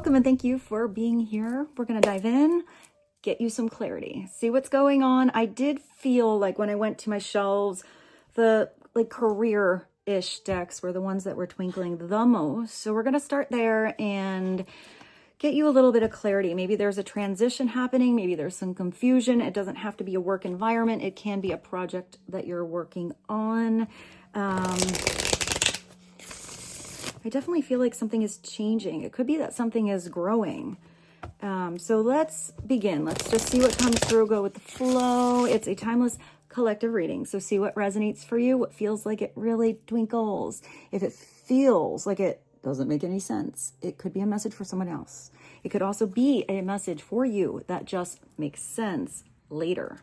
Welcome and thank you for being here. We're going to dive in, get you some clarity, see what's going on. I did feel like when I went to my shelves, the career-ish decks were the ones that were twinkling the most. So we're going to start there and get you a little bit of clarity. Maybe there's a transition happening. Maybe there's some confusion. It doesn't have to be a work environment. It can be a project that you're working on. I definitely feel like something is changing. It could be that something is growing. So let's begin. Let's just see what comes through, go with the flow. It's a timeless collective reading. So see what resonates for you, what feels like it really twinkles. If it feels like it doesn't make any sense, it could be a message for someone else. It could also be a message for you that just makes sense later.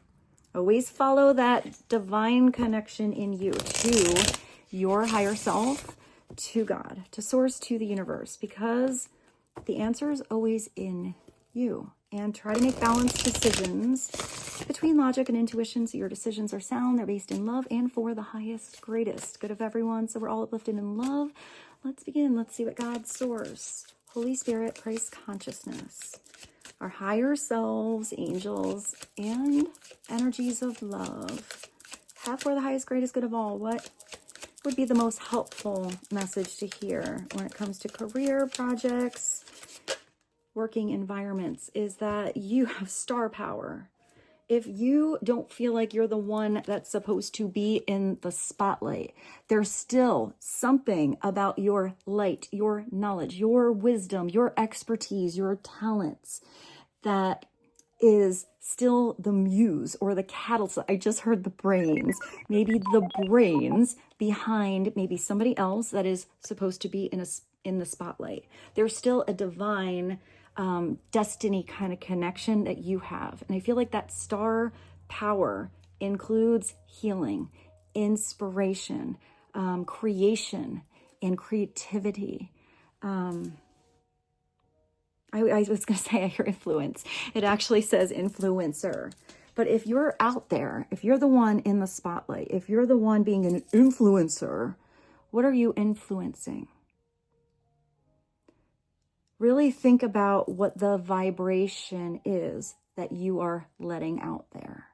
Always follow that divine connection in you to your higher self, to God, to source, to the universe, because the answer is always in you. And try to make balanced decisions between logic and intuition so your decisions are sound, they're based in love, and for the highest, greatest good of everyone. So we're all uplifted in love. Let's begin. Let's see what God, source, Holy Spirit, Christ consciousness, our higher selves, angels, and energies of love have for the highest, greatest good of all. What would be the most helpful message to hear when it comes to career, projects, working environments, is that you have star power. If you don't feel like you're the one that's supposed to be in the spotlight, there's still something about your light, your knowledge, your wisdom, your expertise, your talents that is still the muse or the catalyst. I just heard the brains, maybe the brains behind maybe somebody else that is supposed to be in the spotlight. There's still a divine destiny kind of connection that you have. And I feel like that star power includes healing, inspiration, creation, and creativity. I was going to say I hear influence. It actually says influencer. But if you're out there, if you're the one in the spotlight, if you're the one being an influencer, what are you influencing? Really think about what the vibration is that you are letting out there.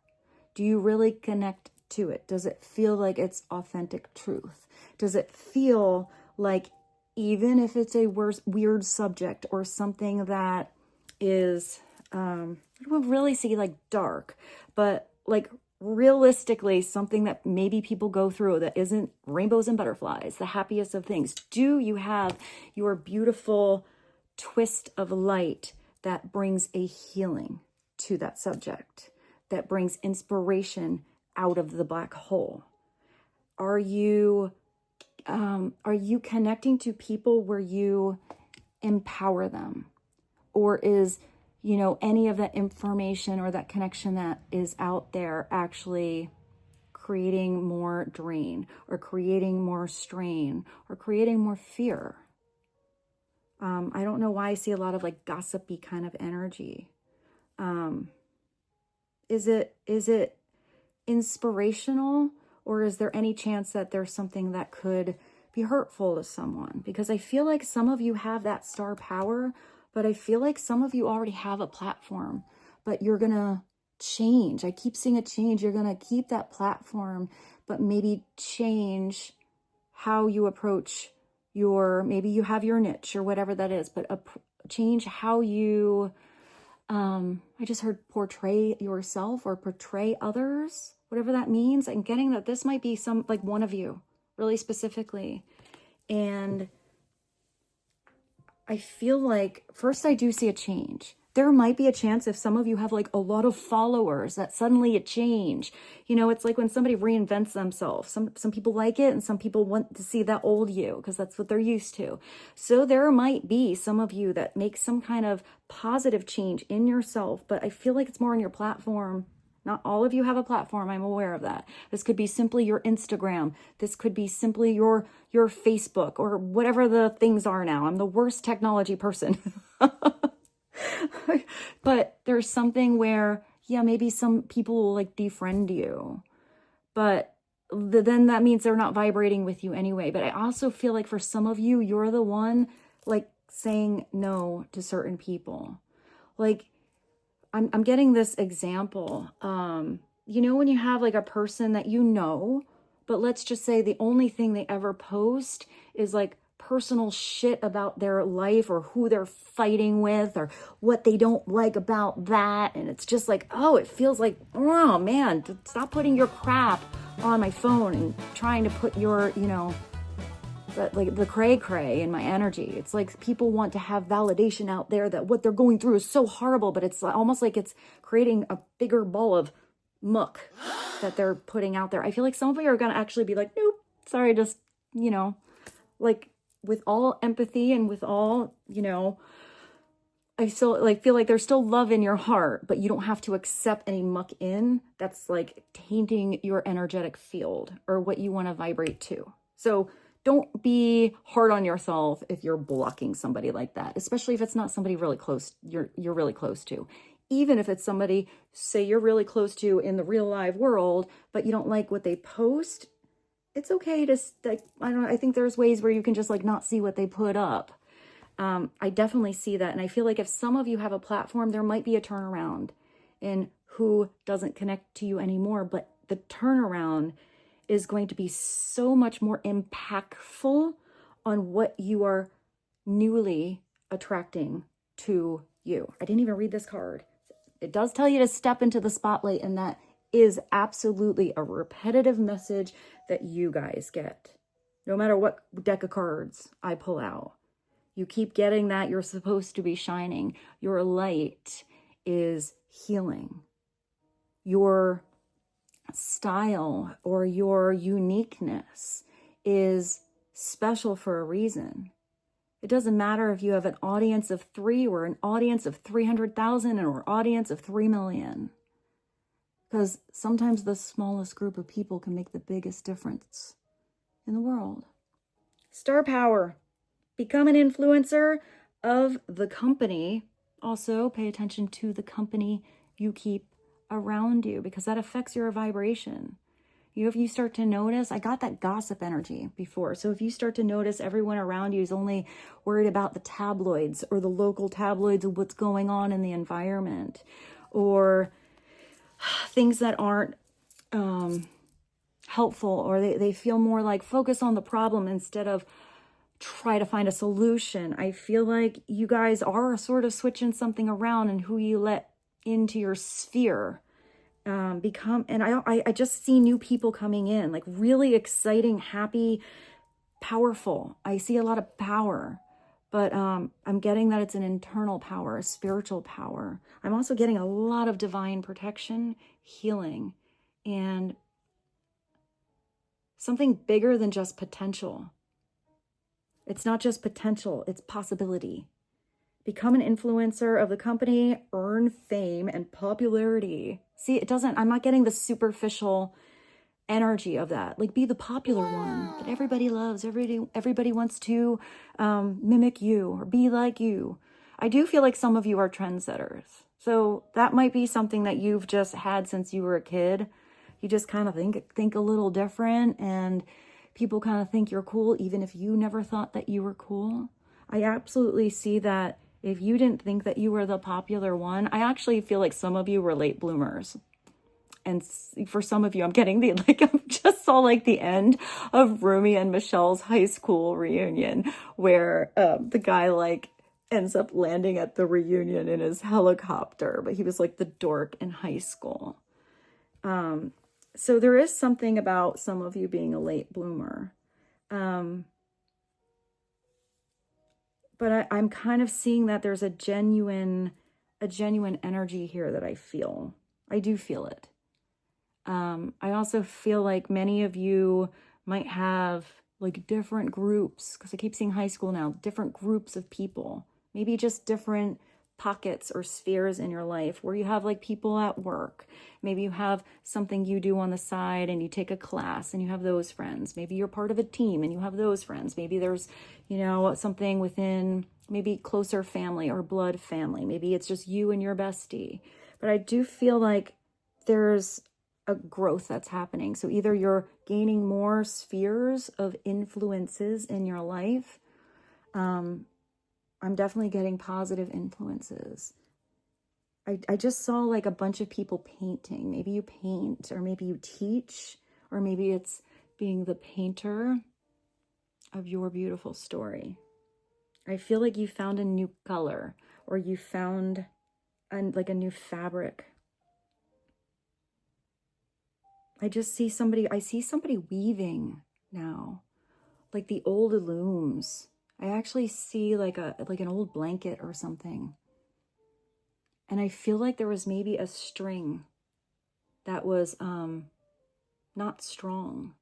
Do you really connect to it? Does it feel like it's authentic truth? Does it feel like, even if it's a weird subject or something that is, I don't really see like dark, but like realistically something that maybe people go through that isn't rainbows and butterflies, the happiest of things. Do you have your beautiful twist of light that brings a healing to that subject, that brings inspiration out of the black hole? Are you connecting to people where you empower them? Or is, any of that information or that connection that is out there actually creating more drain or creating more strain or creating more fear? I don't know why I see a lot of like gossipy kind of energy. Is it inspirational? Or is there any chance that there's something that could be hurtful to someone? Because I feel like some of you have that star power, but I feel like some of you already have a platform, but you're going to change. I keep seeing a change. You're going to keep that platform, but maybe change how you approach maybe you have your niche or whatever that is, but change how you, I just heard portray yourself or portray others. Whatever that means. I'm getting that this might be one of you really specifically. And I feel like first I do see a change. There might be a chance if some of you have like a lot of followers that suddenly it change. It's like when somebody reinvents themselves. Some people like it and some people want to see that old you because that's what they're used to. So there might be some of you that make some kind of positive change in yourself, but I feel like it's more on your platform. Not all of you have a platform. I'm aware of that. This could be simply your Instagram. This could be simply your Facebook or whatever the things are now. I'm the worst technology person. But there's something where, maybe some people will like defriend you. But then that means they're not vibrating with you anyway. But I also feel like for some of you, you're the one like saying no to certain people. Like, I'm getting this example. You know, when you have like a person that you know, but let's just say the only thing they ever post is like personal shit about their life or who they're fighting with or what they don't like about that. And it's just like, oh, it feels like, oh man, stop putting your crap on my phone and trying to put your, you know, like the cray in my energy. It's like people want to have validation out there that what they're going through is so horrible, but it's almost like it's creating a bigger ball of muck that they're putting out there. I feel like some of you are going to actually be like, nope, sorry, just, you know, like with all empathy and with all, you know, I still like feel like there's still love in your heart, but you don't have to accept any muck in that's like tainting your energetic field or what you want to vibrate to. So don't be hard on yourself if you're blocking somebody like that, especially if it's not somebody really close, you're really close to. Even if it's somebody, say you're really close to in the real live world, but you don't like what they post, it's okay to, like, I think there's ways where you can just like not see what they put up. I definitely see that. And I feel like if some of you have a platform, there might be a turnaround in who doesn't connect to you anymore, but the turnaround is going to be so much more impactful on what you are newly attracting to you. I didn't even read this card. It does tell you to step into the spotlight, and that is absolutely a repetitive message that you guys get. No matter what deck of cards I pull out, you keep getting that you're supposed to be shining. Your light is healing. Your style or your uniqueness is special for a reason. It doesn't matter if you have an audience of 3 or an audience of 300,000 or an audience of 3 million. Because sometimes the smallest group of people can make the biggest difference in the world. Star power. Become an influencer of the company. Also, pay attention to the company you keep around you, because that affects your vibration. If you start to notice, I got that gossip energy before. So if you start to notice everyone around you is only worried about the tabloids or the local tabloids of what's going on in the environment, or things that aren't helpful, or they feel more like focus on the problem instead of try to find a solution. I feel like you guys are sort of switching something around in who you let into your sphere. And I just see new people coming in, like really exciting, happy, powerful. I see a lot of power, but I'm getting that it's an internal power, a spiritual power. I'm also getting a lot of divine protection, healing, and something bigger than just potential. It's not just potential, it's possibility. Become an influencer of the company, earn fame and popularity. See, I'm not getting the superficial energy of that. Like, be the popular one that everybody loves. Everybody wants to mimic you or be like you. I do feel like some of you are trendsetters. So that might be something that you've just had since you were a kid. You just kind of think a little different, and people kind of think you're cool, even if you never thought that you were cool. I absolutely see that. If you didn't think that you were the popular one, I actually feel like some of you were late bloomers. And for some of you, I'm getting I just saw like the end of Rumi and Michelle's high school reunion, where the guy like ends up landing at the reunion in his helicopter, but he was like the dork in high school. So there is something about some of you being a late bloomer. But I'm kind of seeing that there's a genuine energy here that I feel. I do feel it. I also feel like many of you might have like different groups, because I keep seeing high school now, different groups of people, maybe just different pockets or spheres in your life where you have like people at work. Maybe you have something you do on the side and you take a class and you have those friends. Maybe you're part of a team and you have those friends. Maybe there's, something within maybe closer family or blood family. Maybe it's just you and your bestie. But I do feel like there's a growth that's happening. So either you're gaining more spheres of influences in your life, I'm definitely getting positive influences. I just saw like a bunch of people painting. Maybe you paint, or maybe you teach, or maybe it's being the painter of your beautiful story. I feel like you found a new color, or you found like a new fabric. I see somebody weaving now, like the old looms. I actually see like an old blanket or something. And I feel like there was maybe a string that was not strong.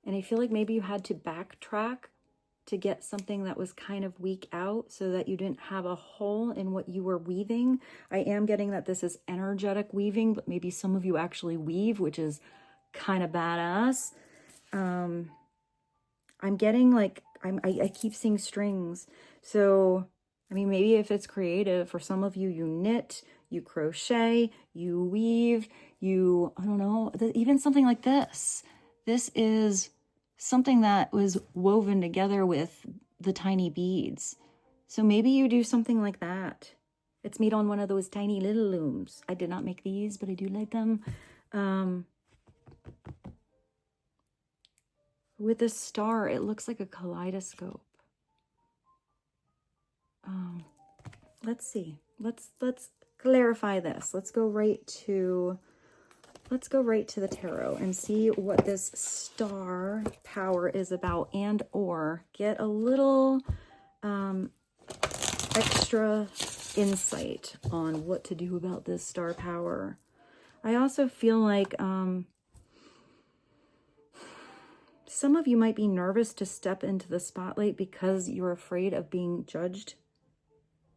And I feel like maybe you had to backtrack to get something that was kind of weak out so that you didn't have a hole in what you were weaving. I am getting that this is energetic weaving, but maybe some of you actually weave, which is kind of badass. I'm getting like, I keep seeing strings. So, I mean, maybe if it's creative, for some of you, you knit, you crochet, you weave, I don't know, even something like this. This is something that was woven together with the tiny beads. So maybe you do something like that. It's made on one of those tiny little looms. I did not make these, but I do like them. With a star, it looks like a kaleidoscope. Let's see. Let's clarify this. Let's go right to the tarot and see what this star power is about, and or get a little extra insight on what to do about this star power. I also feel like some of you might be nervous to step into the spotlight because you're afraid of being judged.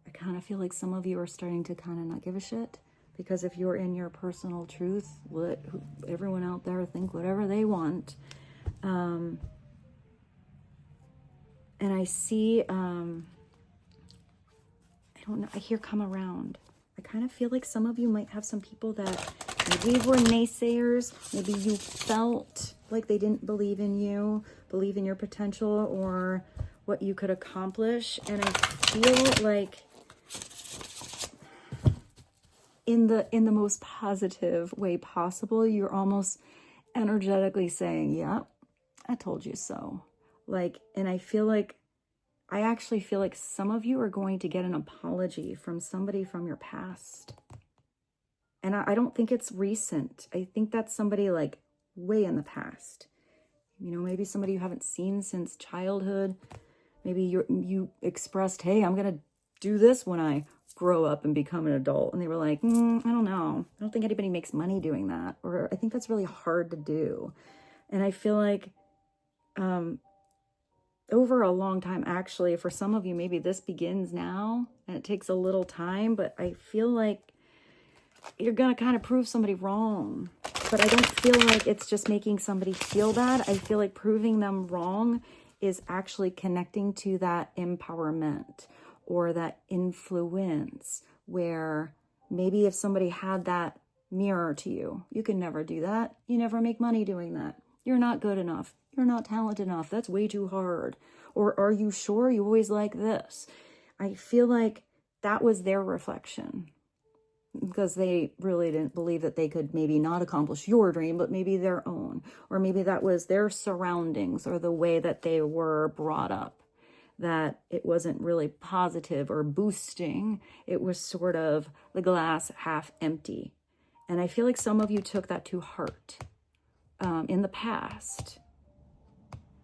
I kind of feel like some of you are starting to kind of not give a shit, because if you're in your personal truth, let everyone out there think whatever they want. And I see, I don't know, I hear come around. I kind of feel like some of you might have some people that maybe were naysayers. Maybe you felt like they didn't believe in you, believe in your potential or what you could accomplish. And I feel like in the most positive way possible, you're almost energetically saying, yeah, I told you so. Like, and I actually feel like some of you are going to get an apology from somebody from your past. And I don't think it's recent. I think that's somebody like way in the past. You know, maybe somebody you haven't seen since childhood. Maybe you expressed, hey, I'm going to do this when I grow up and become an adult. And they were like, I don't know. I don't think anybody makes money doing that. Or I think that's really hard to do. And I feel like over a long time, actually, for some of you, maybe this begins now and it takes a little time, but I feel like you're going to kind of prove somebody wrong. But I don't feel like it's just making somebody feel bad. I feel like proving them wrong is actually connecting to that empowerment or that influence, where maybe if somebody had that mirror to you, you can never do that. You never make money doing that. You're not good enough. You're not talented enough. That's way too hard. Or are you sure you always like this? I feel like that was their reflection, because they really didn't believe that they could maybe not accomplish your dream, but maybe their own. Or maybe that was their surroundings or the way that they were brought up, that it wasn't really positive or boosting. It was sort of the glass half empty. And I feel like some of you took that to heart in the past.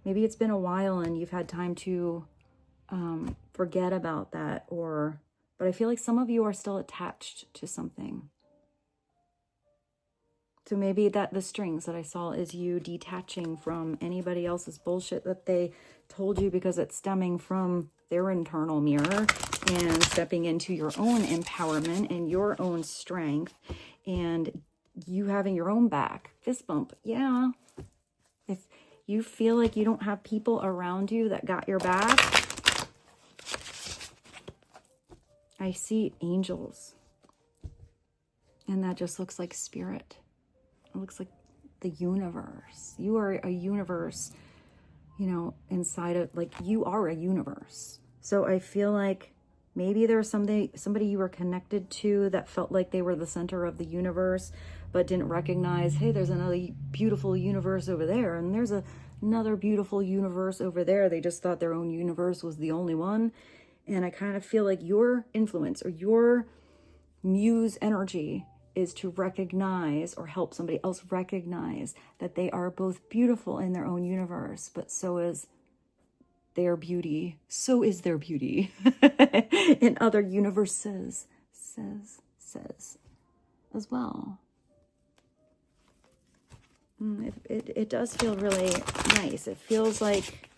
Maybe it's been a while and you've had time to forget about that, but I feel like some of you are still attached to something. So maybe that the strings that I saw is you detaching from anybody else's bullshit that they told you, because it's stemming from their internal mirror, and stepping into your own empowerment and your own strength, and you having your own back. Fist bump. Yeah. If you feel like you don't have people around you that got your back, I see angels. And that just looks like spirit. It looks like the universe. You are a universe, you know, inside of, like, you are a universe. So I feel like Maybe there's somebody you were connected to that felt like they were the center of the universe, but didn't recognize, hey, there's another beautiful universe over there, and there's another beautiful universe over there. They just thought their own universe was the only one. And I kind of feel like your influence or your muse energy is to recognize or help somebody else recognize that they are both beautiful in their own universe, but so is their beauty. So is their beauty in other universes, says as well. It does feel really nice. It feels like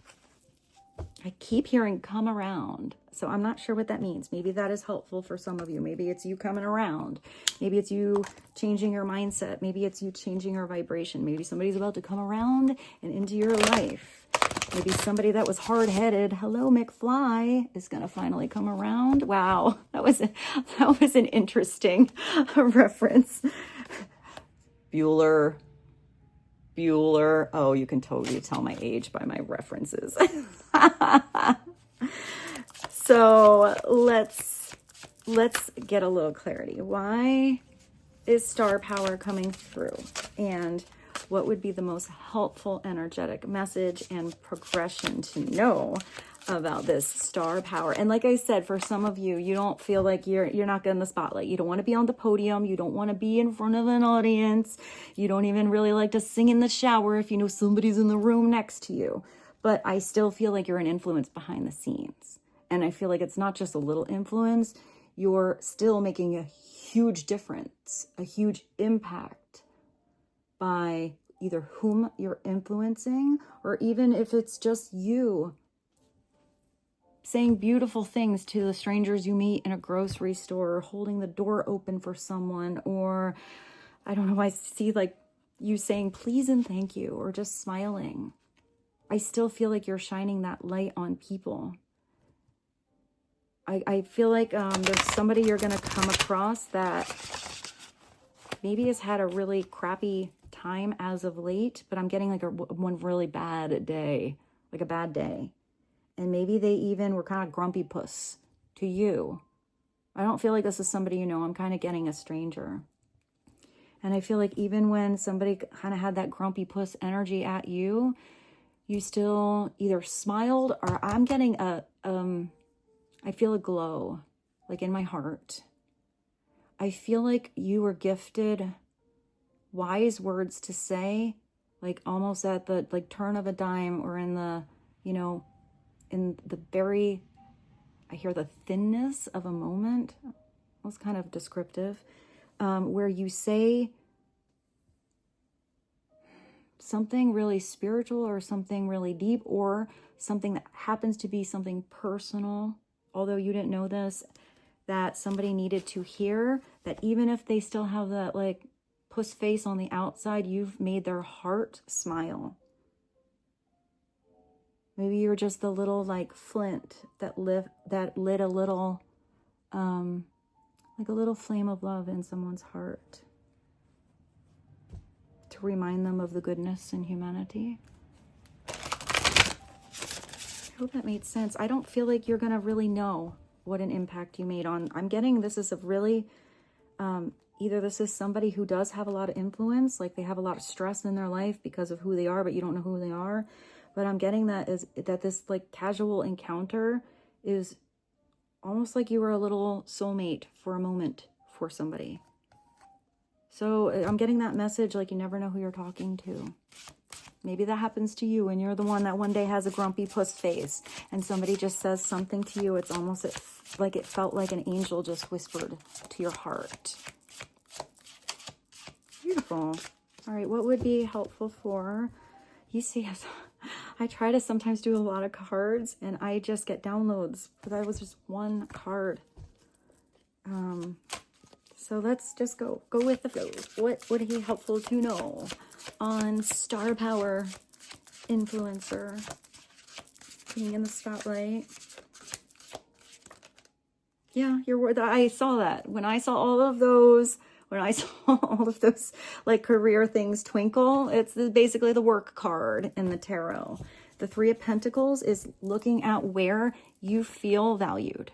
I keep hearing come around. So I'm not sure what that means. Maybe that is helpful for some of you. Maybe it's you coming around. Maybe it's you changing your mindset. Maybe it's you changing your vibration. Maybe somebody's about to come around and into your life. Maybe somebody that was hard-headed, hello McFly, is going to finally come around. Wow, that was an interesting reference. Bueller. Oh, you can totally tell my age by my references. So let's get a little clarity. Why is star power coming through? And what would be the most helpful energetic message and progression to know about this star power? And like I said, for some of you, you don't feel like you're not getting the spotlight. You don't want to be on the podium. You don't want to be in front of an audience. You don't even really like to sing in the shower if you know somebody's in the room next to you. But I still feel like you're an influence behind the scenes. And I feel like it's not just a little influence. You're still making a huge difference, a huge impact by either whom you're influencing, or even if it's just you saying beautiful things to the strangers you meet in a grocery store, or holding the door open for someone, or I don't know, I see like you saying please and thank you, or just smiling. I still feel like you're shining that light on people. I feel like there's somebody you're going to come across that maybe has had a really crappy time as of late, but I'm getting like one really bad day, like a bad day. And maybe they even were kind of grumpy puss to you. I don't feel like this is somebody you know. I'm kind of getting a stranger. And I feel like even when somebody kind of had that grumpy puss energy at you, you still either smiled, or I'm getting I feel a glow, like in my heart. I feel like you were gifted wise words to say, like almost at the like turn of a dime, or in the, you know, in the very, I hear the thinness of a moment. That was kind of descriptive, where you say something really spiritual, or something really deep, or something that happens to be something personal, although you didn't know this, that somebody needed to hear, that even if they still have that like puss face on the outside, you've made their heart smile. Maybe you're just the little like flint that lit a little, like a little flame of love in someone's heart, to remind them of the goodness and humanity. I hope that made sense. I don't feel like you're going to really know what an impact you made on. I'm getting this is a really, either this is somebody who does have a lot of influence, like they have a lot of stress in their life because of who they are, but you don't know who they are. But I'm getting that this like casual encounter is almost like you were a little soulmate for a moment for somebody. So I'm getting that message, like you never know who you're talking to. Maybe that happens to you, and you're the one that one day has a grumpy puss face, and somebody just says something to you. It's almost like it felt like an angel just whispered to your heart. Beautiful. All right, what would be helpful for, you see, I try to sometimes do a lot of cards, and I just get downloads, but that was just one card. So let's just go with the flow. What would be helpful to know on star power influencer being in the spotlight? Yeah, I saw that. When I saw all of those like career things twinkle, it's basically the work card in the tarot. The Three of Pentacles is looking at where you feel valued,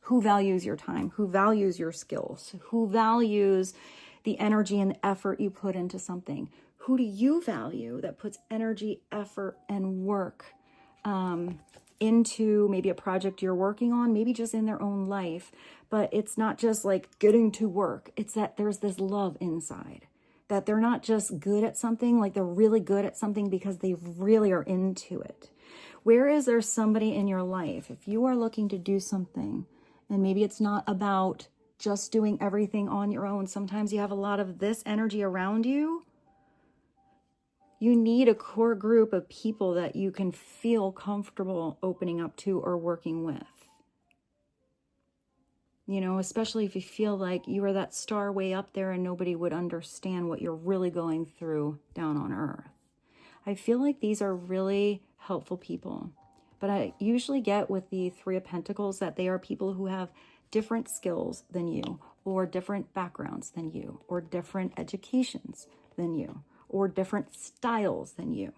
Who values your time? Who values your skills? Who values the energy and the effort you put into something? Who do you value that puts energy, effort, and work into maybe a project you're working on, maybe just in their own life? But it's not just like getting to work. It's that there's this love inside, that they're not just good at something, like they're really good at something because they really are into it. Where is there somebody in your life, if you are looking to do something, and maybe it's not about just doing everything on your own, sometimes you have a lot of this energy around you, you need a core group of people that you can feel comfortable opening up to or working with. You know, especially if you feel like you are that star way up there and nobody would understand what you're really going through down on earth. I feel like these are really helpful people. But I usually get with the Three of Pentacles that they are people who have different skills than you, or different backgrounds than you, or different educations than you, or different styles than you.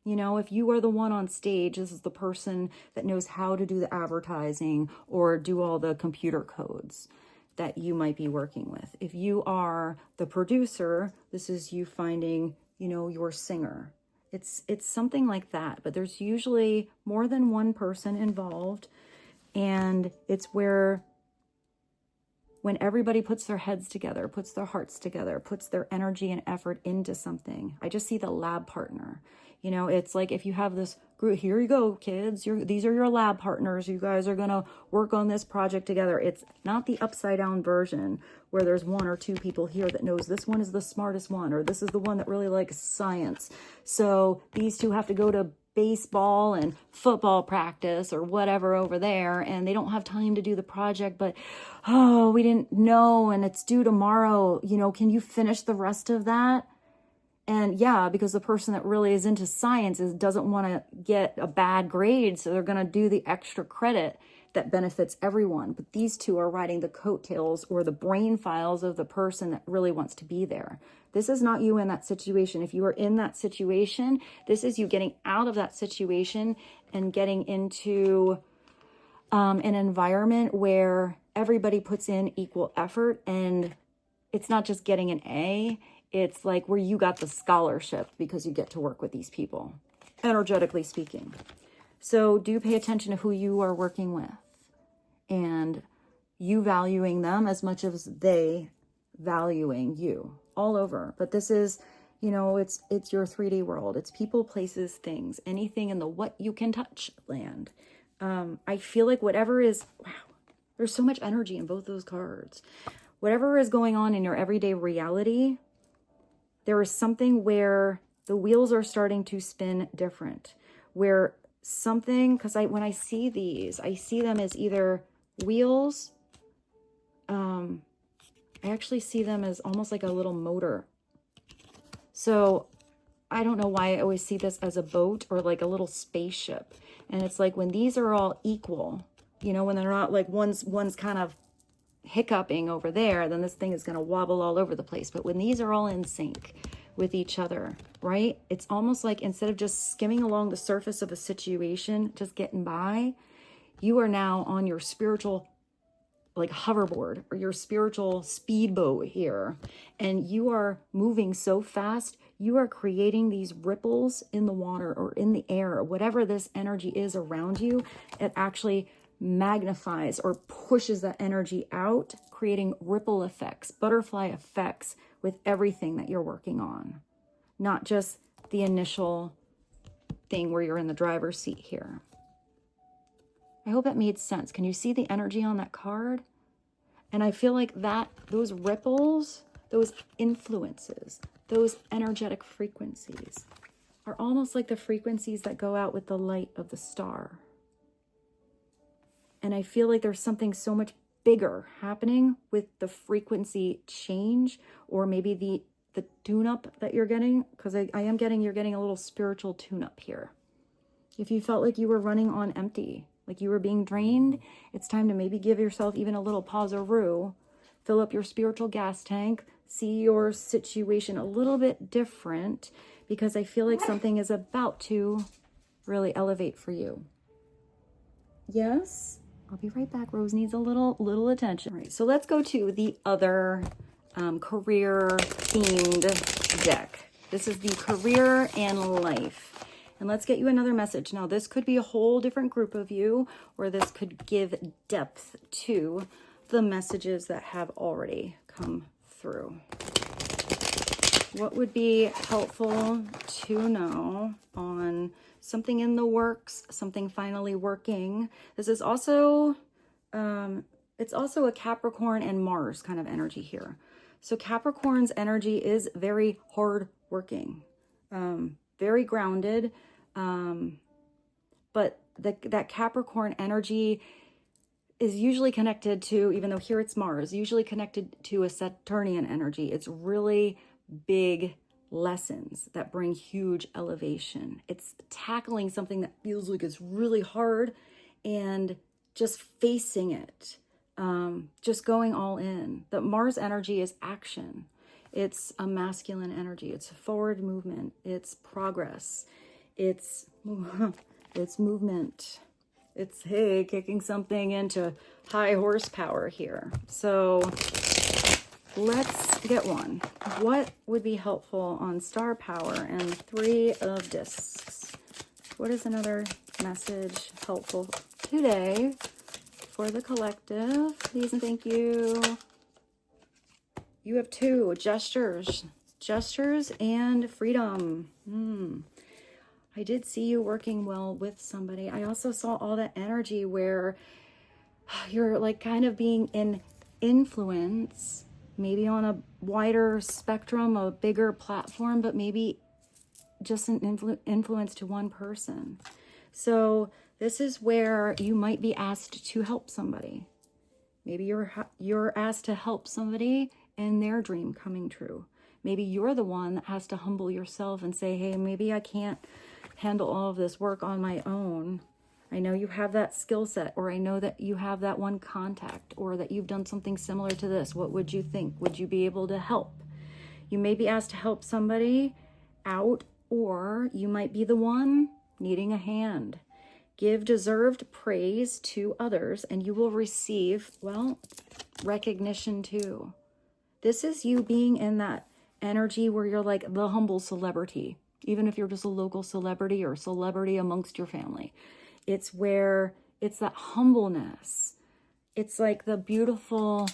You know, if you are the one on stage, this is the person that knows how to do the advertising or do all the computer codes that you might be working with. If you are the producer, this is you finding, you know, your singer. It's something like that, but there's usually more than one person involved, and it's where when everybody puts their heads together, puts their hearts together, puts their energy and effort into something. I just see the lab partner. You know, it's like if you have this group, here you go, kids, these are your lab partners. You guys are going to work on this project together. It's not the upside down version where there's one or two people here that knows this one is the smartest one, or this is the one that really likes science. So these two have to go to baseball and football practice or whatever over there, and they don't have time to do the project, but oh, we didn't know and it's due tomorrow. You know, can you finish the rest of that? And yeah, because the person that really is into science doesn't want to get a bad grade, so they're going to do the extra credit that benefits everyone. But these two are riding the coattails or the brain files of the person that really wants to be there. This is not you in that situation. If you are in that situation, this is you getting out of that situation and getting into an environment where everybody puts in equal effort, and it's not just getting an A. It's like where you got the scholarship because you get to work with these people, energetically speaking. So do pay attention to who you are working with and you valuing them as much as they valuing you all over. But this is, you know, it's your 3D world. It's people, places, things, anything in the what you can touch land. I feel like whatever is, wow, there's so much energy in both those cards. Whatever is going on in your everyday reality, there is something where the wheels are starting to spin different, where something, because when I see these, I see them as either wheels. I actually see them as almost like a little motor. So I don't know why I always see this as a boat or like a little spaceship. And it's like when these are all equal, you know, when they're not like one's kind of hiccuping over there, then this thing is going to wobble all over the place. But when these are all in sync with each other, right? It's almost like instead of just skimming along the surface of a situation, just getting by, you are now on your spiritual like hoverboard or your spiritual speedboat here. And you are moving so fast, you are creating these ripples in the water or in the air, or whatever this energy is around you. It actually magnifies or pushes that energy out, creating ripple effects, butterfly effects with everything that you're working on. Not just the initial thing where you're in the driver's seat here. I hope that made sense. Can you see the energy on that card? And I feel like that those ripples, those influences, those energetic frequencies are almost like the frequencies that go out with the light of the star. And I feel like there's something so much bigger happening with the frequency change, or maybe the tune-up that you're getting, because you're getting a little spiritual tune-up here. If you felt like you were running on empty, like you were being drained, it's time to maybe give yourself even a little pause-a-roo, fill up your spiritual gas tank, see your situation a little bit different, because I feel like something is about to really elevate for you. Yes? I'll be right back. Rose needs a little attention. All right, so let's go to the other career themed deck. This is the career and life. And let's get you another message. Now, this could be a whole different group of you, or this could give depth to the messages that have already come through. What would be helpful to know on something in the works, something finally working? This is also, it's also a Capricorn and Mars kind of energy here. So Capricorn's energy is very hard working, very grounded, but that Capricorn energy is usually connected to, even though here it's Mars, usually connected to a Saturnian energy. It's really big lessons that bring huge elevation. It's tackling something that feels like it's really hard and just facing it, just going all in. The Mars energy is action. It's a masculine energy. It's forward movement. It's progress. It's movement. It's, hey, kicking something into high horsepower here. So let's get one. What would be helpful on star power and 3 of discs? What is another message helpful today for the collective? Please and thank you. You have 2 gestures. Gestures and freedom. I did see you working well with somebody. I also saw all that energy where you're like kind of being an influence, maybe on a wider spectrum, a bigger platform, but maybe just an influence to one person. So this is where you might be asked to help somebody. Maybe you're asked to help somebody in their dream coming true. Maybe you're the one that has to humble yourself and say, hey, maybe I can't handle all of this work on my own. I know you have that skill set, or I know that you have that one contact, or that you've done something similar to this. What would you think? Would you be able to help? You may be asked to help somebody out, or you might be the one needing a hand. Give deserved praise to others, and you will receive, well, recognition too. This is you being in that energy where you're like the humble celebrity, even if you're just a local celebrity or celebrity amongst your family. It's where it's that humbleness. It's like the beautiful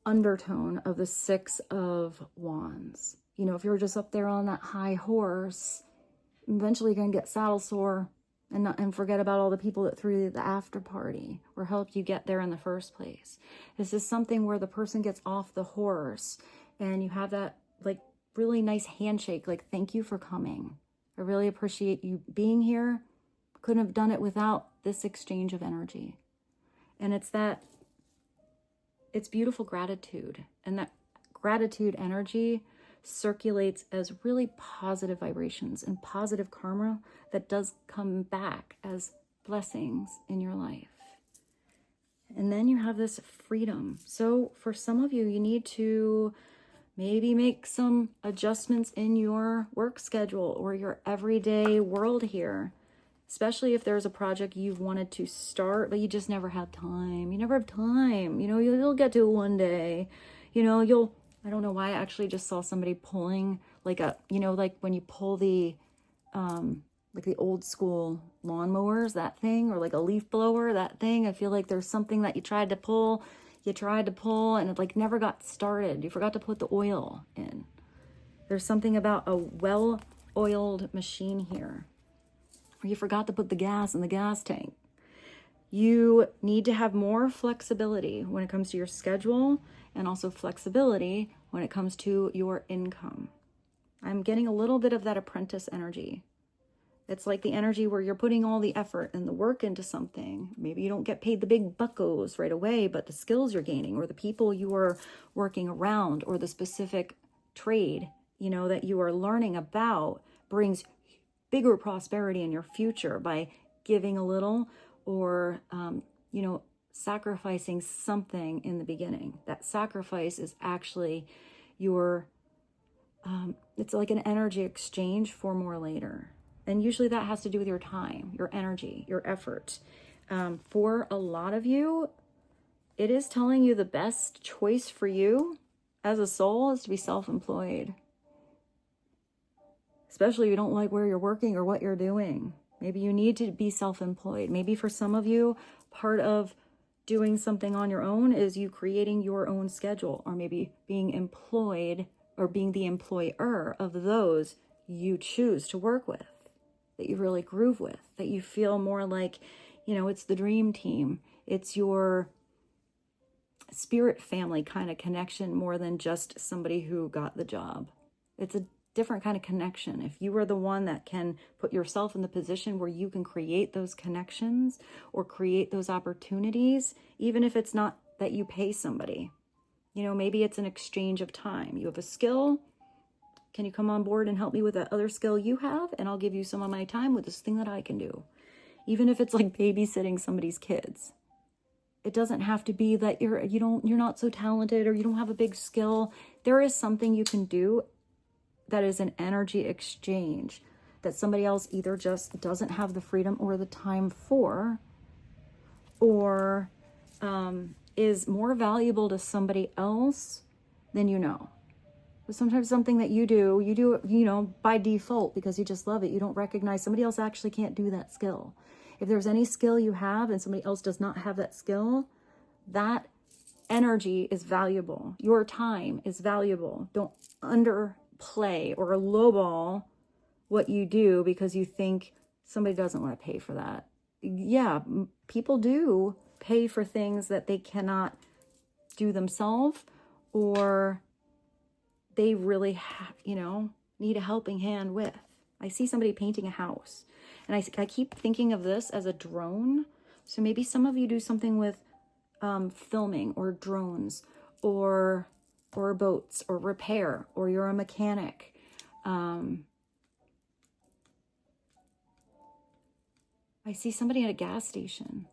undertone of the 6 of Wands. You know, if you're just up there on that high horse, eventually you're going to get saddle sore and forget about all the people that threw you the after party or helped you get there in the first place. This is something where the person gets off the horse and you have that like really nice handshake, like, thank you for coming. I really appreciate you being here. Couldn't have done it without this exchange of energy. And it's beautiful gratitude. And that gratitude energy circulates as really positive vibrations and positive karma that does come back as blessings in your life. And then you have this freedom. So for some of you, you need to maybe make some adjustments in your work schedule or your everyday world here, especially if there's a project you've wanted to start, but you just never have time. You never have time. You know, you'll get to it one day. You know, I don't know why I actually just saw somebody pulling like like when you pull the, like the old school lawnmowers, that thing, or like a leaf blower, that thing. I feel like there's something that you tried to pull and it like never got started. You forgot to put the oil in. There's something about a well-oiled machine here. Or you forgot to put the gas in the gas tank. You need to have more flexibility when it comes to your schedule and also flexibility when it comes to your income. I'm getting a little bit of that apprentice energy. It's like the energy where you're putting all the effort and the work into something. Maybe you don't get paid the big buckos right away, but the skills you're gaining or the people you are working around or the specific trade, that you are learning about brings bigger prosperity in your future by giving a little or, sacrificing something in the beginning. That sacrifice is actually it's like an energy exchange for more later. And usually that has to do with your time, your energy, your effort. For a lot of you, it is telling you the best choice for you as a soul is to be self-employed. Especially if you don't like where you're working or what you're doing. Maybe you need to be self-employed. Maybe for some of you, part of doing something on your own is you creating your own schedule, or maybe being employed or being the employer of those you choose to work with, that you really groove with, that you feel more like, you know, it's the dream team. It's your spirit family kind of connection more than just somebody who got the job. It's a different kind of connection. If you are the one that can put yourself in the position where you can create those connections or create those opportunities, even if it's not that you pay somebody, you know, maybe it's an exchange of time. You have a skill. Can you come on board and help me with that other skill you have? And I'll give you some of my time with this thing that I can do. Even if it's like babysitting somebody's kids. It doesn't have to be that you're not so talented or you don't have a big skill. There is something you can do that is an energy exchange that somebody else either just doesn't have the freedom or the time for, or is more valuable to somebody else than you know. But sometimes something that you do, you know, by default because you just love it. You don't recognize somebody else actually can't do that skill. If there's any skill you have and somebody else does not have that skill, that energy is valuable. Your time is valuable. Don't underplay or lowball what you do because you think somebody doesn't want to pay for that. Yeah, people do pay for things that they cannot do themselves, or they really need a helping hand with. I see somebody painting a house, and I keep thinking of this as a drone. So maybe some of you do something with filming or drones or boats or repair, or you're a mechanic. I see somebody at a gas station.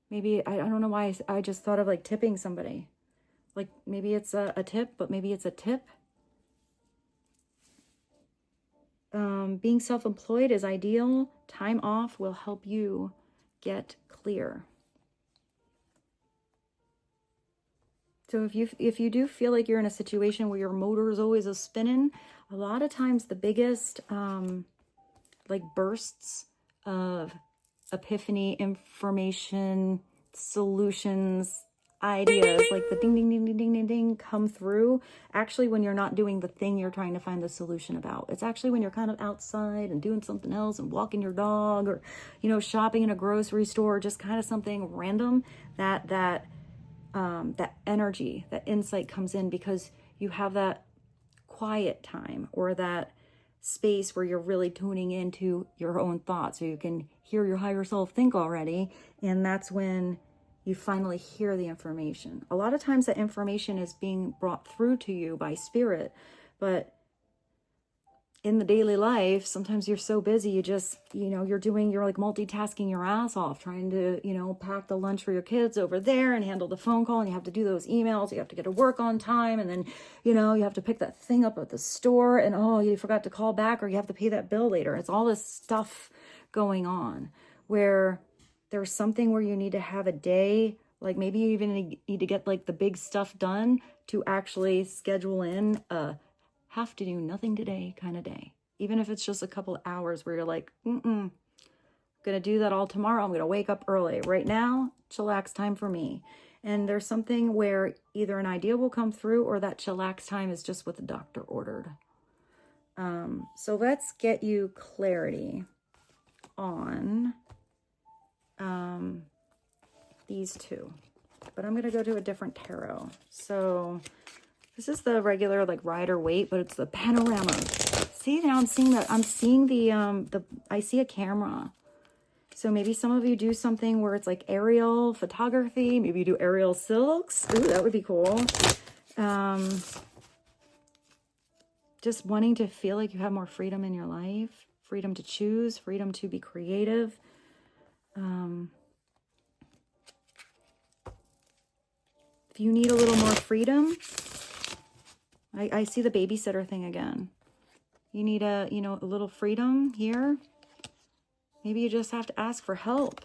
Maybe, I don't know why I just thought of like tipping somebody. Like maybe it's a tip, but maybe it's a tip. Being self-employed is ideal. Time off will help you get clear. So if you do feel like you're in a situation where your motor is always a spinning, a lot of times the biggest like bursts of epiphany, information, solutions, ideas, like the ding, ding, ding, ding, ding, ding, ding come through actually when you're not doing the thing you're trying to find the solution about. It's actually when you're kind of outside and doing something else and walking your dog, or, you know, shopping in a grocery store, just kind of something random, that energy, that insight comes in because you have that quiet time or that space where you're really tuning into your own thoughts, so you can hear your higher self think already. And that's when you finally hear the information. A lot of times that information is being brought through to you by spirit, but in the daily life, sometimes you're so busy, you just, you're like multitasking your ass off, trying to, pack the lunch for your kids over there and handle the phone call, and you have to do those emails, you have to get to work on time, and then, you have to pick that thing up at the store, and oh, you forgot to call back, or you have to pay that bill later. It's all this stuff going on where there's something where you need to have a day, like maybe you even need to get like the big stuff done to actually schedule in a have to do nothing today kind of day. Even if it's just a couple hours where you're like, I'm gonna do that all tomorrow. I'm gonna wake up early. Right now, chillax time for me. And there's something where either an idea will come through or that chillax time is just what the doctor ordered. So let's get you clarity on these two. But I'm gonna go to a different tarot. So this is the regular like Rider-Waite, but it's the panorama. See, now I'm seeing that. I'm seeing I see a camera. So maybe some of you do something where it's like aerial photography. Maybe you do aerial silks. Ooh, that would be cool. Just wanting to feel like you have more freedom in your life. Freedom to choose. Freedom to be creative. If you need a little more freedom, I see the babysitter thing again. You need a little freedom here. Maybe you just have to ask for help.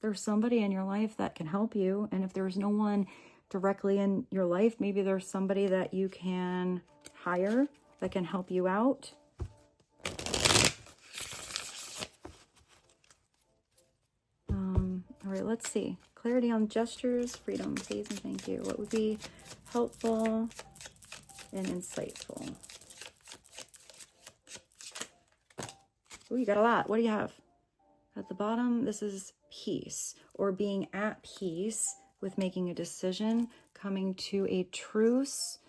There's somebody in your life that can help you. And if there's no one directly in your life, maybe there's somebody that you can hire that can help you out. All right, let's see. Clarity on gestures, freedom, please, and thank you. What would be helpful and insightful? Oh, you got a lot. What do you have? At the bottom, this is peace, or being at peace with making a decision, coming to a truce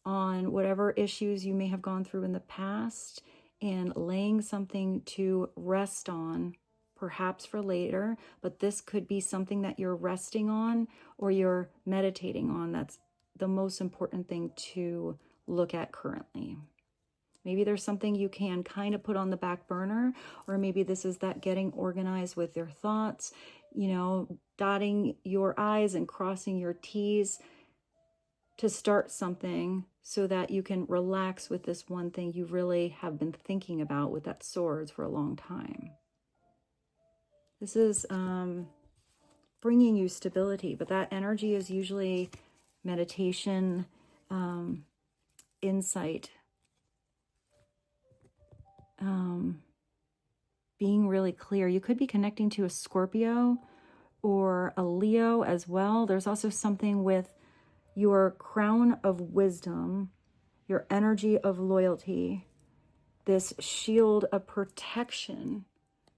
on whatever issues you may have gone through in the past, and laying something to rest on, perhaps for later, but this could be something that you're resting on or you're meditating on. That's the most important thing to look at currently. Maybe there's something you can kind of put on the back burner, or maybe this is that getting organized with your thoughts, you know, dotting your I's and crossing your T's to start something so that you can relax with this one thing you really have been thinking about with that swords for a long time. This is bringing you stability, but that energy is usually meditation, insight, being really clear. You could be connecting to a Scorpio or a Leo as well. There's also something with your crown of wisdom, your energy of loyalty, this shield of protection,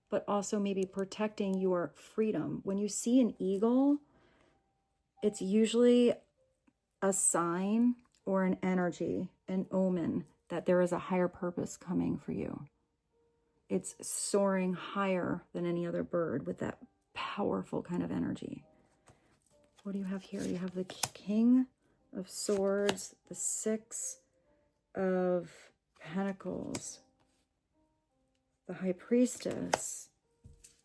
but also maybe protecting your freedom. When you see an eagle, it's usually a sign or an energy, an omen that there is a higher purpose coming for you. It's soaring higher than any other bird with that powerful kind of energy. What do you have here? You have the King of Swords, the Six of Pentacles, the High Priestess,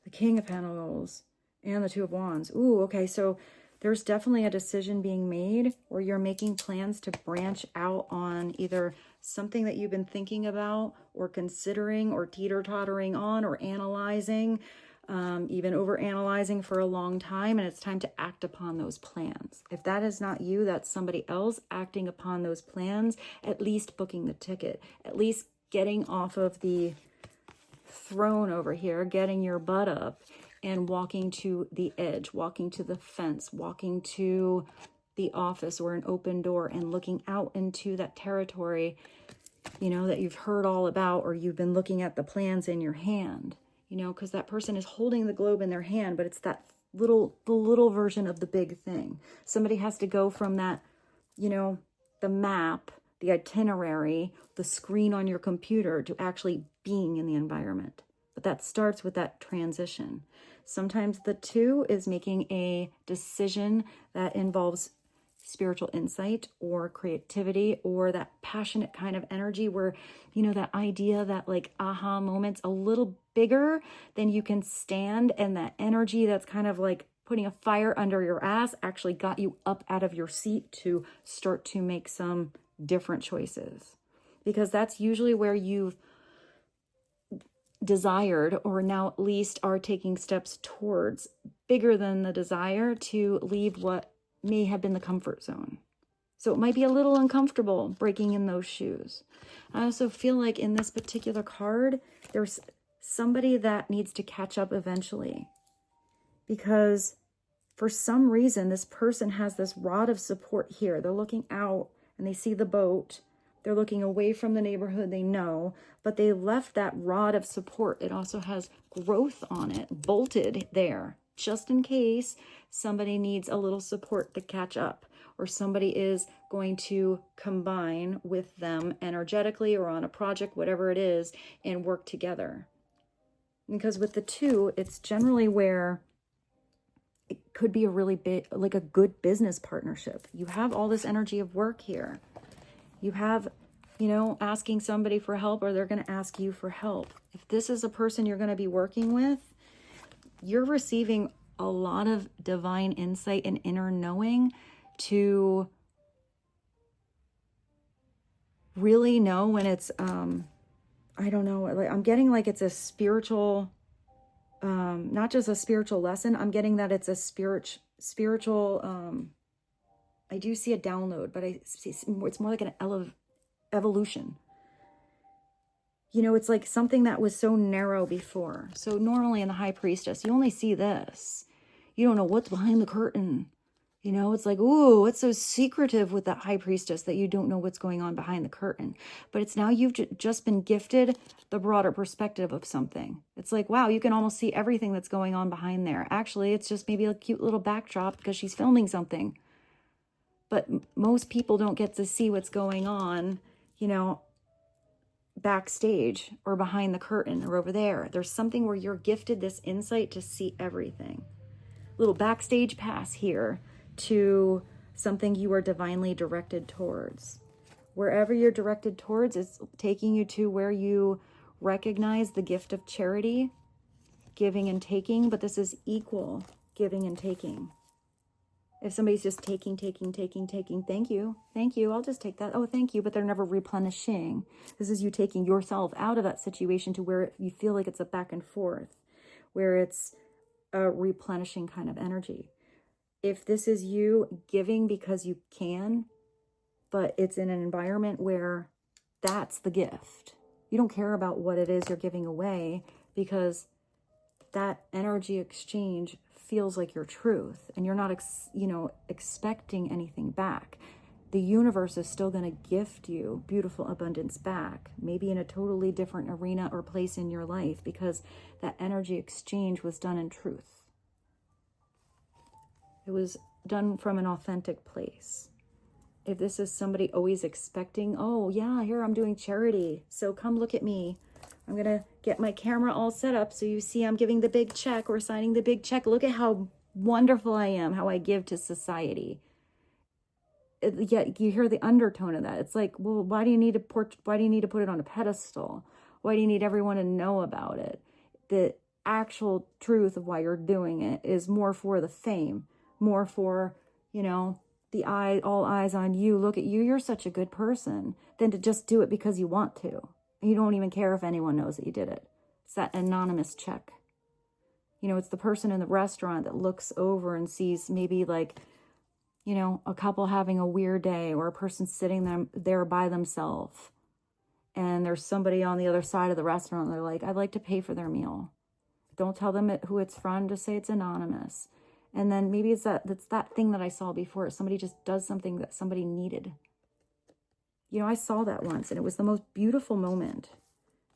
the King of Pentacles, and the Two of Wands. Ooh, okay, so there's definitely a decision being made, or you're making plans to branch out on either something that you've been thinking about or considering or teeter-tottering on or analyzing, even over-analyzing for a long time, and it's time to act upon those plans. If that is not you, that's somebody else acting upon those plans, at least booking the ticket, at least getting off of the throne over here, getting your butt up and walking to the edge, walking to the fence, walking to the office or an open door and looking out into that territory, you know, that you've heard all about, or you've been looking at the plans in your hand, you know, because that person is holding the globe in their hand, but it's that the little version of the big thing. Somebody has to go from that, you know, the map, the itinerary, the screen on your computer to actually being in the environment. But that starts with that transition. Sometimes the two is making a decision that involves spiritual insight or creativity or that passionate kind of energy where, you know, that idea, that like aha moments a little bigger than you can stand, and that energy that's kind of like putting a fire under your ass actually got you up out of your seat to start to make some different choices. Because that's usually where you've desired, or now at least are taking steps towards, bigger than the desire to leave what may have been the comfort zone. So it might be a little uncomfortable breaking in those shoes. I also feel like in this particular card, there's somebody that needs to catch up eventually, because for some reason, this person has this rod of support here. They're looking out and they see the boat. They're looking away from the neighborhood they know, but they left that rod of support. It also has growth on it, bolted there, just in case somebody needs a little support to catch up, or somebody is going to combine with them energetically or on a project, whatever it is, and work together. Because with the two, it's generally where it could be a really big, like a good business partnership. You have all this energy of work here. You have, you know, asking somebody for help, or they're going to ask you for help. If this is a person you're going to be working with, you're receiving a lot of divine insight and inner knowing to really know when it's I don't know, like, I'm getting like it's a spiritual, not just a spiritual lesson. I'm getting that it's a spiritual, I do see a download, but I see it's more like an evolution. You know, it's like something that was so narrow before. So normally in the high priestess, you only see this. You don't know what's behind the curtain. You know, it's like, ooh, what's so secretive with the high priestess that you don't know what's going on behind the curtain? But it's now you've just been gifted the broader perspective of something. It's like, wow, you can almost see everything that's going on behind there. Actually, it's just maybe a cute little backdrop because she's filming something. But most people don't get to see what's going on, you know, backstage or behind the curtain or over there. There's something where you're gifted this insight to see everything. Little backstage pass here to something you are divinely directed towards. Wherever you're directed towards is taking you to where you recognize the gift of charity, giving and taking, but this is equal giving and taking. If somebody's just taking, thank you, I'll just take that. Oh, thank you, but they're never replenishing. This is you taking yourself out of that situation to where you feel like it's a back and forth, where it's a replenishing kind of energy. If this is you giving because you can, but it's in an environment where that's the gift. You don't care about what it is you're giving away because that energy exchange feels like your truth and you're not, expecting anything back. The universe is still going to gift you beautiful abundance back, maybe in a totally different arena or place in your life because that energy exchange was done in truth. It was done from an authentic place. If this is somebody always expecting, oh yeah, here I'm doing charity, so come look at me. I'm going to get my camera all set up so you see I'm giving the big check or signing the big check. Look at how wonderful I am, how I give to society. Yet you hear the undertone of that. It's like, well, why do you need to put it on a pedestal? Why do you need everyone to know about it? The actual truth of why you're doing it is more for the fame, more for, all eyes on you. Look at you. You're such a good person, than to just do it because you want to. And you don't even care if anyone knows that you did it. It's that anonymous check. It's the person in the restaurant that looks over and sees maybe like, a couple having a weird day or a person sitting there by themselves. And there's somebody on the other side of the restaurant. They're like, I'd like to pay for their meal. Don't tell them who it's from. Just say it's anonymous. And then maybe that's that thing that I saw before. Somebody just does something that somebody needed. I saw that once and it was the most beautiful moment.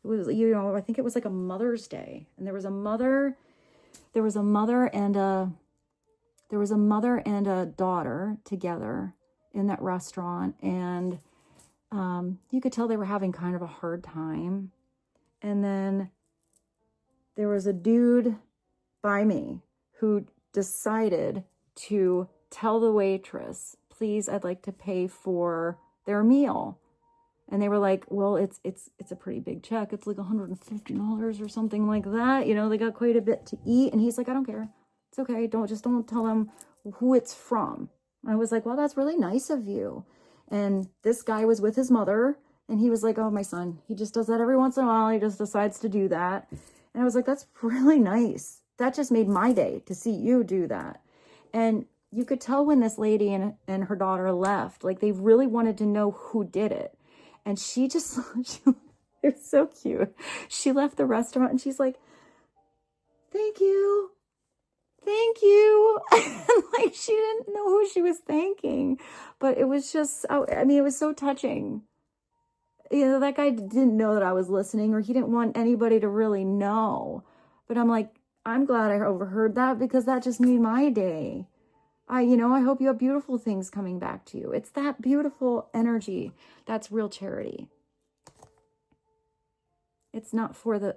It was, I think it was like a Mother's Day, and there was a mother and a daughter together in that restaurant, and you could tell they were having kind of a hard time. And then there was a dude by me who decided to tell the waitress, please, I'd like to pay for their meal. And they were like, well, it's a pretty big check. It's like $150 or something like that. They got quite a bit to eat. And he's like, I don't care. It's okay. Don't tell them who it's from. And I was like, well, that's really nice of you. And this guy was with his mother, and he was like, oh, my son, he just does that every once in a while. He just decides to do that. And I was like, that's really nice. That just made my day to see you do that. And you could tell when this lady and her daughter left, like they really wanted to know who did it. And she just, it was so cute. She left the restaurant and she's like, thank you. And like, she didn't know who she was thanking, but it was just, it was so touching. That guy didn't know that I was listening, or he didn't want anybody to really know. But I'm like, I'm glad I overheard that, because that just made my day. I hope you have beautiful things coming back to you. It's that beautiful energy. That's real charity. It's not for the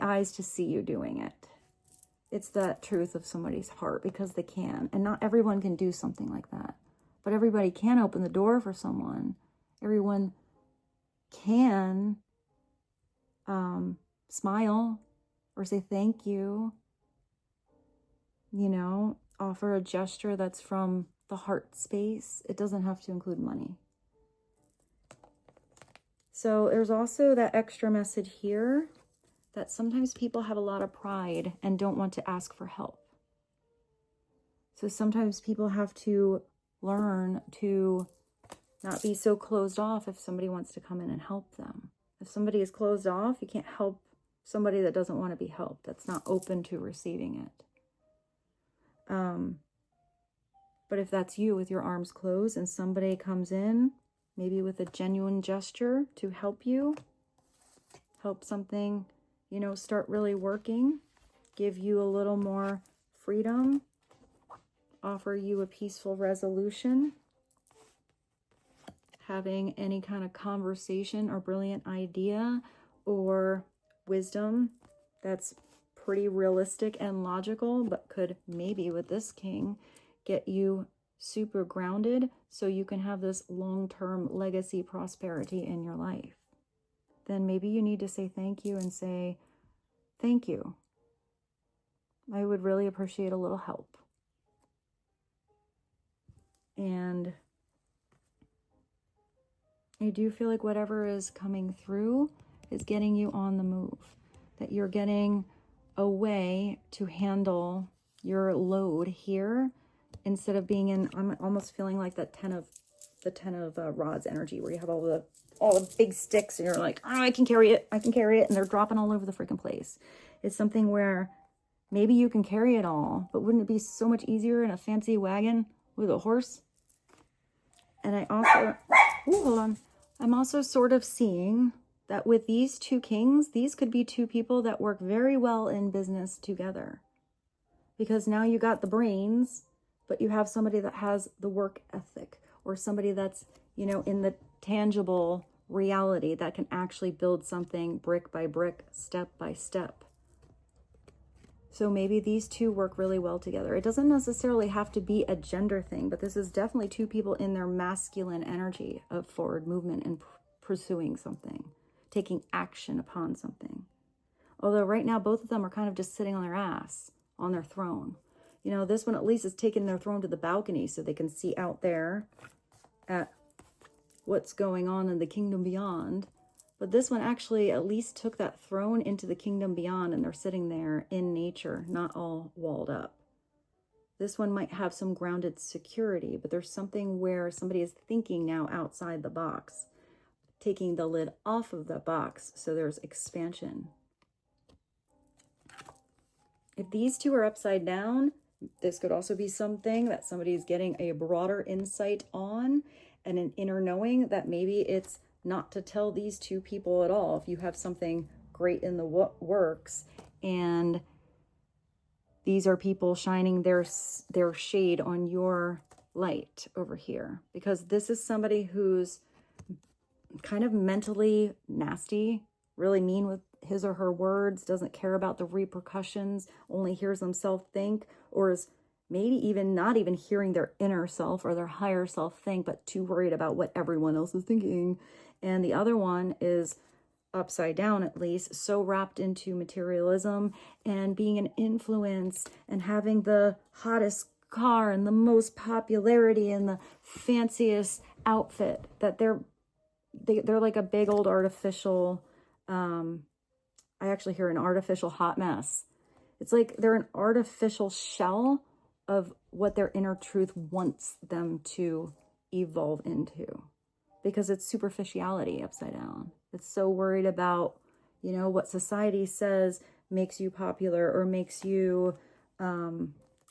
eyes to see you doing it. It's the truth of somebody's heart, because they can. And not everyone can do something like that. But everybody can open the door for someone. Everyone can smile or say thank you. Offer a gesture that's from the heart space. It doesn't have to include money. So there's also that extra message here that sometimes people have a lot of pride and don't want to ask for help. So sometimes people have to learn to not be so closed off if somebody wants to come in and help them. If somebody is closed off, you can't help somebody that doesn't want to be helped, that's not open to receiving it. But if that's you with your arms closed and somebody comes in, maybe with a genuine gesture to help you, help something, you know, start really working, give you a little more freedom, offer you a peaceful resolution, having any kind of conversation or brilliant idea or wisdom that's pretty realistic and logical, but could maybe with this king get you super grounded so you can have this long-term legacy prosperity in your life. Then maybe you need to say thank you and say, thank you. I would really appreciate a little help. And I do feel like whatever is coming through is getting you on the move, that you're getting a way to handle your load here instead of being in, I'm almost feeling like that 10 of rods energy where you have all the big sticks and you're like, oh, I can carry it, and they're dropping all over the freaking place. It's something where maybe you can carry it all, but wouldn't it be so much easier in a fancy wagon with a horse? And I also, hold on. I'm also sort of seeing that with these two kings, these could be two people that work very well in business together. Because now you got the brains, but you have somebody that has the work ethic, or somebody that's, you know, in the tangible reality that can actually build something brick by brick, step by step. So maybe these two work really well together. It doesn't necessarily have to be a gender thing, but this is definitely two people in their masculine energy of forward movement and pursuing something, taking action upon something. Although right now, both of them are kind of just sitting on their ass, on their throne. You know, this one at least is taking their throne to the balcony so they can see out there at what's going on in the kingdom beyond. But this one actually at least took that throne into the kingdom beyond, and they're sitting there in nature, not all walled up. This one might have some grounded security, but there's something where somebody is thinking now outside the box, taking the lid off of the box, so there's expansion. If these two are upside down, this could also be something that somebody is getting a broader insight on and an inner knowing that maybe it's not to tell these two people at all. If you have something great in the works and these are people shining their shade on your light over here, because this is somebody who's kind of mentally nasty, really mean with his or her words, doesn't care about the repercussions, only hears themselves think, or is maybe even not even hearing their inner self or their higher self think, but too worried about what everyone else is thinking. And the other one is upside down, at least, so wrapped into materialism and being an influence and having the hottest car and the most popularity and the fanciest outfit, that they're like a big old artificial, I actually hear an artificial hot mess. It's like they're an artificial shell of what their inner truth wants them to evolve into, because it's superficiality upside down. It's so worried about, you know, what society says makes you popular or makes you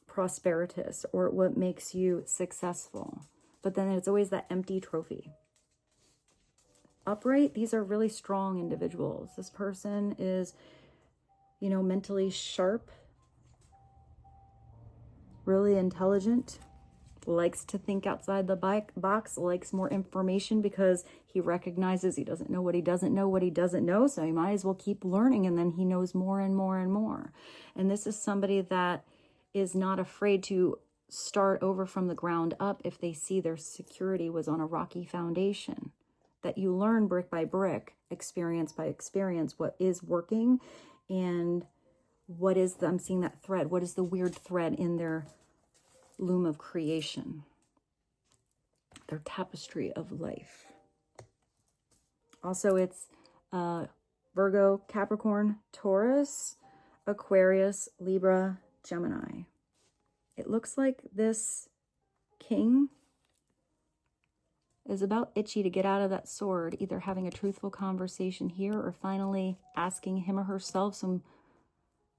prosperitous or what makes you successful. But then it's always that empty trophy. Upright, these are really strong individuals. This person is, you know, mentally sharp, really intelligent, likes to think outside the box, likes more information because he recognizes he doesn't know what he doesn't know, so he might as well keep learning, and then he knows more and more and more. And this is somebody that is not afraid to start over from the ground up if they see their security was on a rocky foundation. That you learn brick by brick, experience by experience, what is working and what is I'm seeing that thread. What is the weird thread in their loom of creation, their tapestry of life. Also, it's Virgo, Capricorn, Taurus, Aquarius, Libra, Gemini. It looks like this king is about itchy to get out of that sword, either having a truthful conversation here or finally asking him or herself some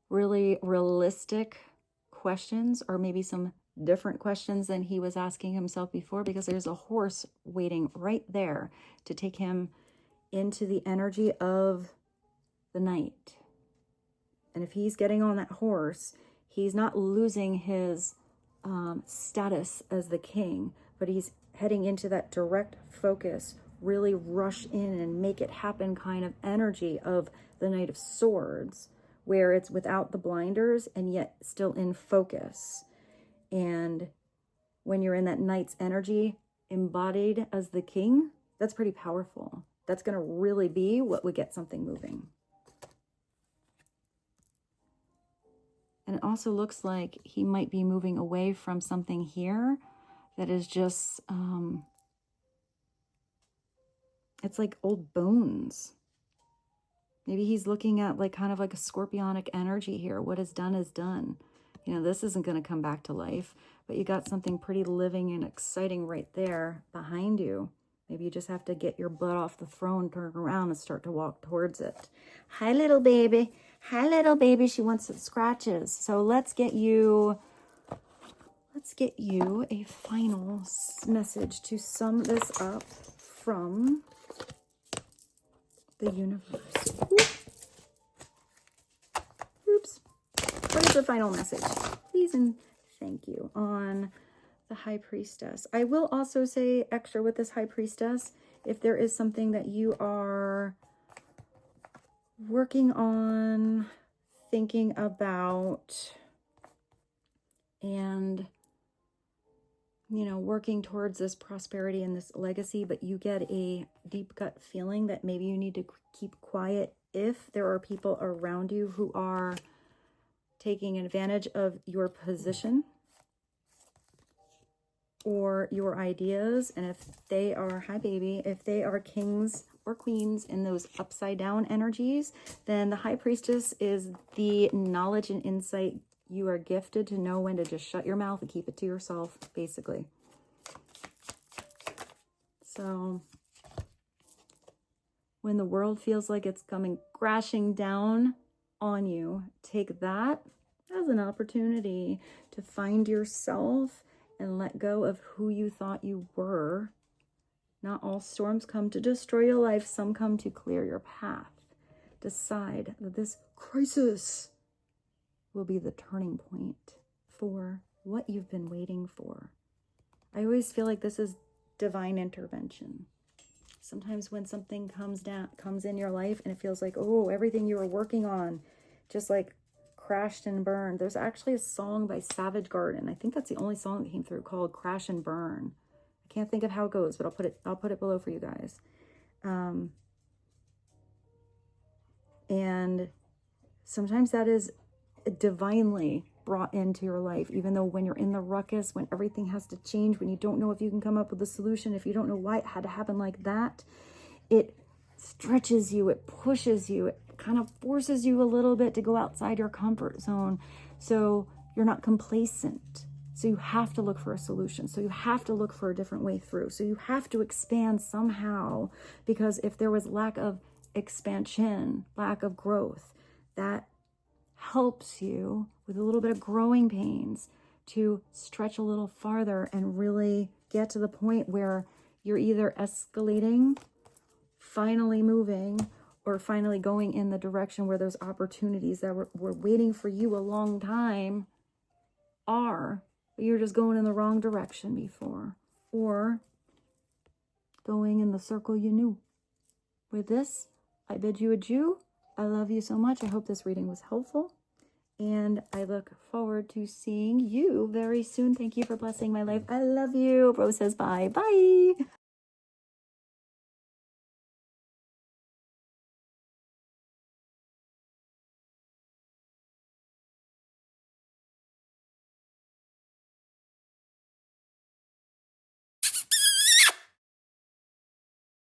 really realistic questions, or maybe some different questions than he was asking himself before, because there's a horse waiting right there to take him into the energy of the night. And if he's getting on that horse, he's not losing his status as the king, but he's heading into that direct focus, really rush in and make it happen kind of energy of the Knight of Swords, where it's without the blinders and yet still in focus. And when you're in that knight's energy, embodied as the king, that's pretty powerful. That's going to really be what would get something moving. And it also looks like he might be moving away from something here that is just, it's like old bones. Maybe he's looking at like kind of like a scorpionic energy here. What is done is done. You know, this isn't going to come back to life, but you got something pretty living and exciting right there behind you. Maybe you just have to get your butt off the throne, turn around and start to walk towards it. Hi, little baby. Hi, little baby. She wants some scratches. So let's get you a final message to sum this up from the universe. Oops. What is the final message? Please and thank you on the High Priestess. I will also say extra with this High Priestess, if there is something that you are working on, thinking about, and, you know, working towards this prosperity and this legacy, but you get a deep gut feeling that maybe you need to keep quiet if there are people around you who are taking advantage of your position or your ideas. And if they are, hi baby, if they are kings or queens in those upside down energies, then the High Priestess is the knowledge and insight you are gifted to know when to just shut your mouth and keep it to yourself, basically. So when the world feels like it's coming crashing down on you, take that as an opportunity to find yourself and let go of who you thought you were. Not all storms come to destroy your life. Some come to clear your path. Decide that this crisis will be the turning point for what you've been waiting for. I always feel like this is divine intervention. Sometimes when something comes in your life and it feels like, oh, everything you were working on just like crashed and burned. There's actually a song by Savage Garden. I think that's the only song that came through, called Crash and Burn. I can't think of how it goes, but I'll put it below for you guys. And sometimes that is divinely brought into your life, even though when you're in the ruckus, when everything has to change, when you don't know if you can come up with a solution, if you don't know why it had to happen like that, it stretches you, it pushes you, it kind of forces you a little bit to go outside your comfort zone. So you're not complacent. So you have to look for a solution. So you have to look for a different way through. So you have to expand somehow, because if there was lack of expansion, lack of growth, that helps you with a little bit of growing pains to stretch a little farther and really get to the point where you're either escalating, finally moving, or finally going in the direction where those opportunities that were waiting for you a long time are, but you're just going in the wrong direction before, or going in the circle you knew. With this, I bid you adieu. I love you so much. I hope this reading was helpful, and I look forward to seeing you very soon. Thank you for blessing my life. I love you. Rose says bye. Bye.